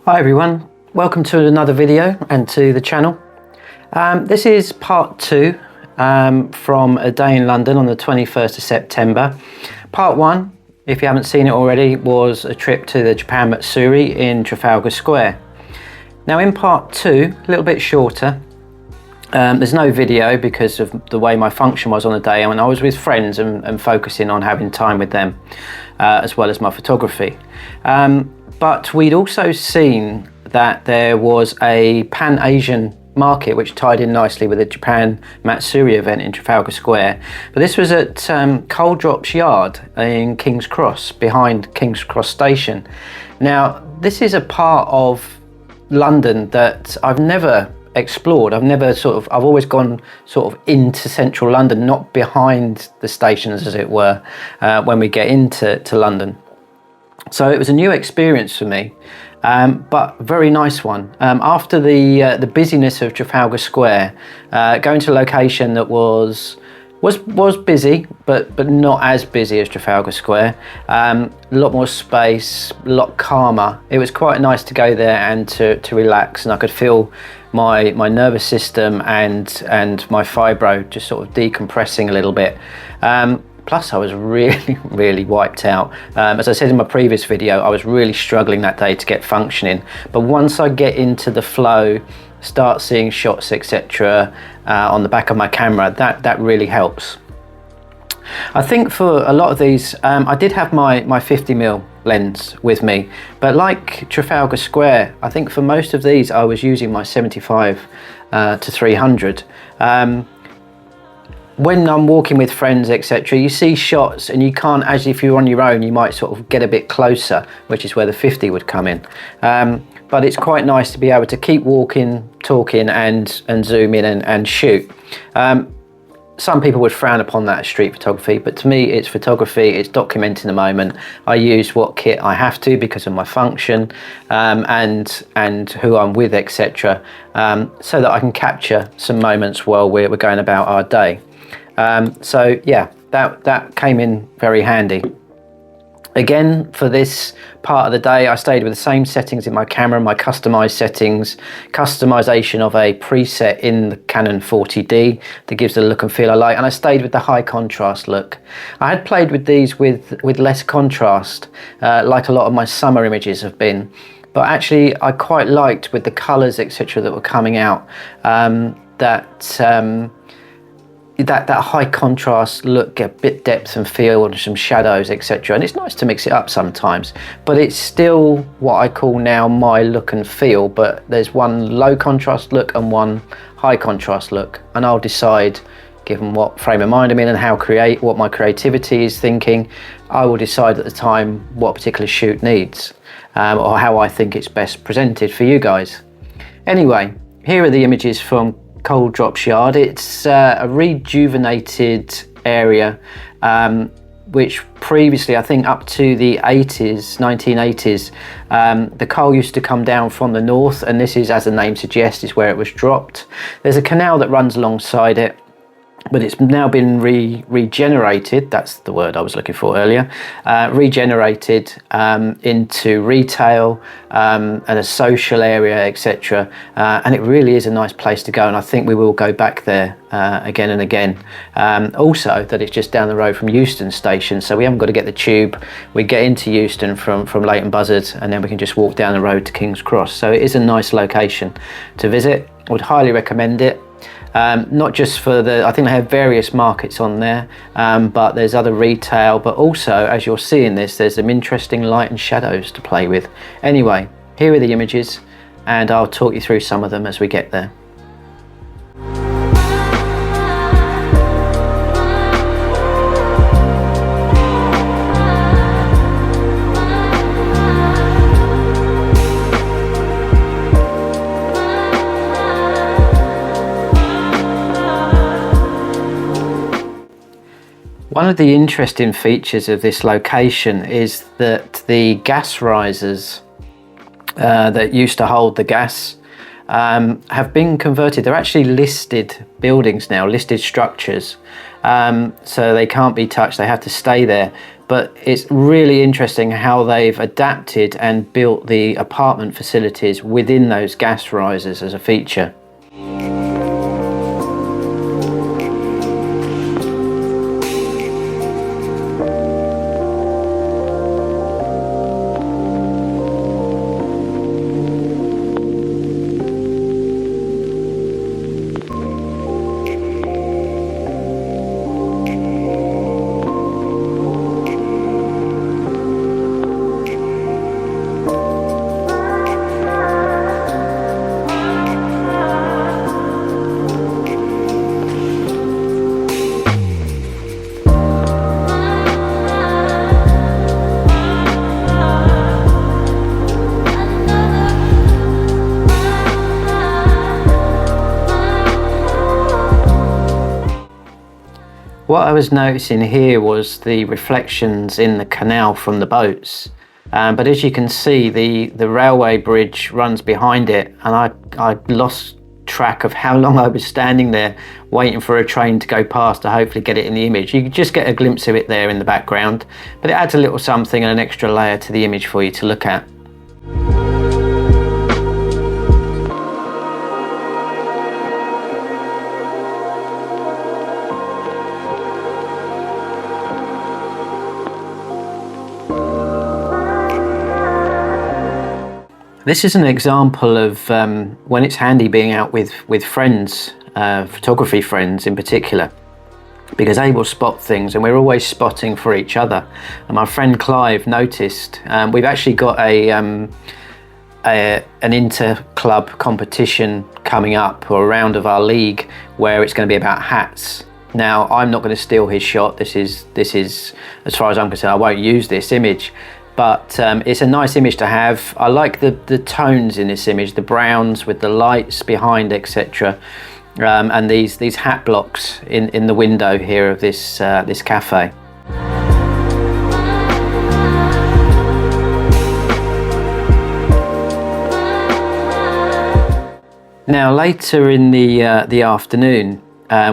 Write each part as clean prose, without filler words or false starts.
Hi everyone, welcome to another video and to the channel. This is part 2 from a day in London on the 21st of September. Part 1, if you haven't seen it already, was a trip to the Japan Matsuri in Trafalgar Square. Now in part 2, a little bit shorter, there's no video because of the way my function was on the day, and I was with friends and focusing on having time with them as well as my photography. But we'd also seen that there was a Pan-Asian market which tied in nicely with the Japan Matsuri event in Trafalgar Square. But this was at Coal Drops Yard in King's Cross, behind King's Cross Station. Now, this is a part of London that I've never explored. I've always gone sort of into central London, not behind the stations as it were, when we get into London. So it was a new experience for me, but a very nice one. After the busyness of Trafalgar Square, going to a location that was busy, but not as busy as Trafalgar Square. A lot more space, a lot calmer. It was quite nice to go there and to relax, and I could feel my nervous system and my fibro just sort of decompressing a little bit. Plus I was really wiped out. As I said in my previous video, I was really struggling that day to get functioning. But once I get into the flow, start seeing shots, etc. On the back of my camera, that really helps. I think for a lot of these, I did have my 50mm lens with me, but like Trafalgar Square, I think for most of these I was using my 75 to 300. When I'm walking with friends, etc., you see shots and you can't, as if you're on your own, you might sort of get a bit closer, which is where the 50 would come in. But it's quite nice to be able to keep walking, talking and zoom in and shoot. Some people would frown upon that as street photography, but to me it's photography, it's documenting the moment. I use what kit I have to because of my function and who I'm with, etc., so that I can capture some moments while we're going about our day. So yeah, that came in very handy. Again, for this part of the day, I stayed with the same settings in my camera, my customized settings, customization of a preset in the Canon 40D that gives the look and feel I like, and I stayed with the high contrast look. I had played with these with less contrast, like a lot of my summer images have been, but actually I quite liked with the colors, etc., that were coming out, that high contrast look, get a bit depth and feel and some shadows, etc. And it's nice to mix it up sometimes, but it's still what I call now my look and feel. But there's one low contrast look and one high contrast look, and I'll decide, given what frame of mind I'm in and what my creativity is thinking, I will decide at the time what particular shoot needs, or how I think it's best presented for you guys. Anyway, here are the images from Coal Drops Yard. It's a rejuvenated area, which previously, I think up to the 1980s, the coal used to come down from the north, and this is, as the name suggests, is where it was dropped. There's a canal that runs alongside it, but it's now been regenerated, that's the word I was looking for earlier, regenerated into retail and a social area, etc. And it really is a nice place to go, and I think we will go back there again and again. Also, that it's just down the road from Euston Station, so we haven't got to get the tube. We get into Euston from Leighton Buzzard, and then we can just walk down the road to King's Cross. So it is a nice location to visit. I would highly recommend it. Not just for I think they have various markets on there, but there's other retail, but also, as you'll see in this, there's some interesting light and shadows to play with. Anyway, here are the images, and I'll talk you through some of them as we get there. One of the interesting features of this location is that the gas risers that used to hold the gas have been converted. They're actually listed buildings now, listed structures, so they can't be touched, they have to stay there. But it's really interesting how they've adapted and built the apartment facilities within those gas risers as a feature. What I was noticing here was the reflections in the canal from the boats, but as you can see, the railway bridge runs behind it, and I lost track of how long I was standing there waiting for a train to go past to hopefully get it in the image. You can just get a glimpse of it there in the background, but it adds a little something and an extra layer to the image for you to look at. This is an example of when it's handy being out with friends, photography friends in particular, because they will spot things and we're always spotting for each other. And my friend Clive noticed, we've actually got an inter-club competition coming up, or a round of our league, where it's going to be about hats. Now, I'm not going to steal his shot. This is, as far as I'm concerned, I won't use this image. But it's a nice image to have. I like the tones in this image, the browns with the lights behind, etc. And these hat blocks in the window here of this cafe. Now later in the afternoon,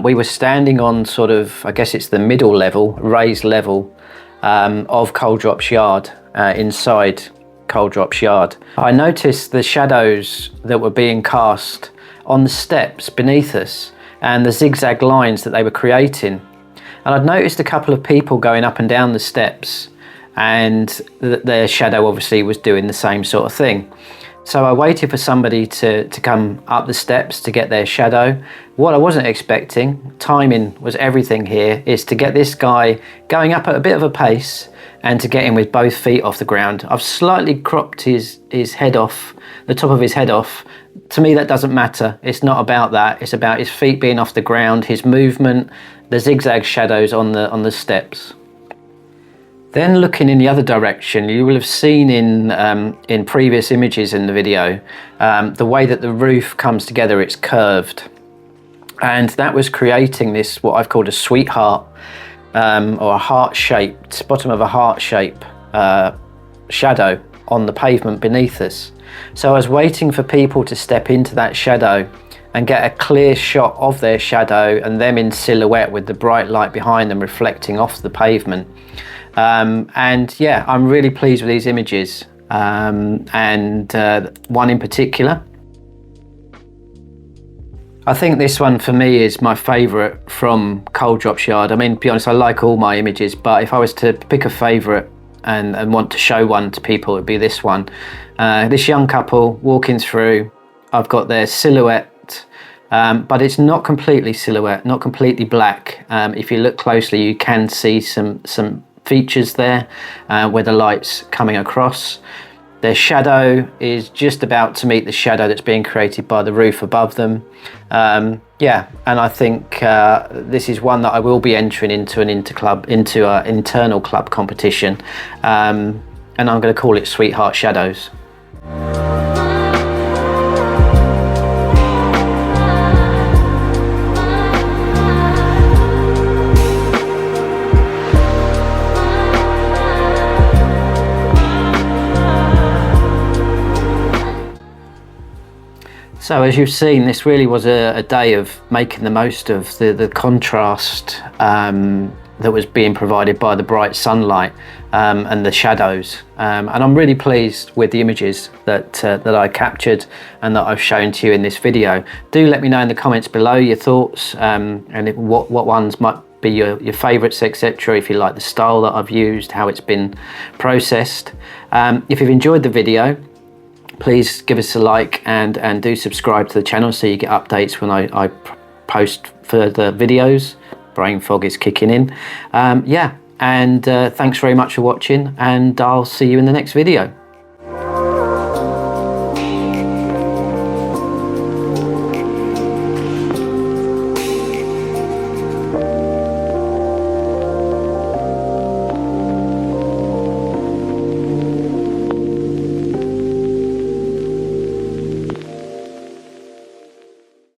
we were standing on sort of, I guess it's the middle level, raised level of Coal Drops Yard. Inside Coal Drops Yard, I noticed the shadows that were being cast on the steps beneath us and the zigzag lines that they were creating. And I'd noticed a couple of people going up and down the steps, and their shadow obviously was doing the same sort of thing. So I waited for somebody to come up the steps to get their shadow. What I wasn't expecting, timing was everything here, is to get this guy going up at a bit of a pace and to get him with both feet off the ground. I've slightly cropped his head off, the top of his head off. To me, that doesn't matter. It's not about that. It's about his feet being off the ground, his movement, the zigzag shadows on the steps. Then looking in the other direction, you will have seen in previous images in the video, the way that the roof comes together, it's curved. And that was creating this, what I've called a sweetheart, or a heart-shaped, bottom of a heart-shape shadow on the pavement beneath us. So I was waiting for people to step into that shadow and get a clear shot of their shadow and them in silhouette with the bright light behind them reflecting off the pavement. And yeah, I'm really pleased with these images, and one in particular. I think this one for me is my favourite from Coal Drops Yard. I mean, to be honest, I like all my images, but if I was to pick a favourite and want to show one to people, it would be this one. This young couple walking through, I've got their silhouette, but it's not completely silhouette, not completely black. If you look closely, you can see some features there where the light's coming across. Their shadow is just about to meet the shadow that's being created by the roof above them. Yeah, and I think this is one that I will be entering into an internal club competition, and I'm going to call it Sweetheart Shadows. So as you've seen, this really was a day of making the most of the contrast that was being provided by the bright sunlight and the shadows. And I'm really pleased with the images that I captured and that I've shown to you in this video. Do let me know in the comments below your thoughts and what ones might be your favourites, etc. If you like the style that I've used, how it's been processed. If you've enjoyed the video, please give us a like and do subscribe to the channel so you get updates when I post further videos. Brain fog is kicking in. Yeah, and thanks very much for watching, and I'll see you in the next video.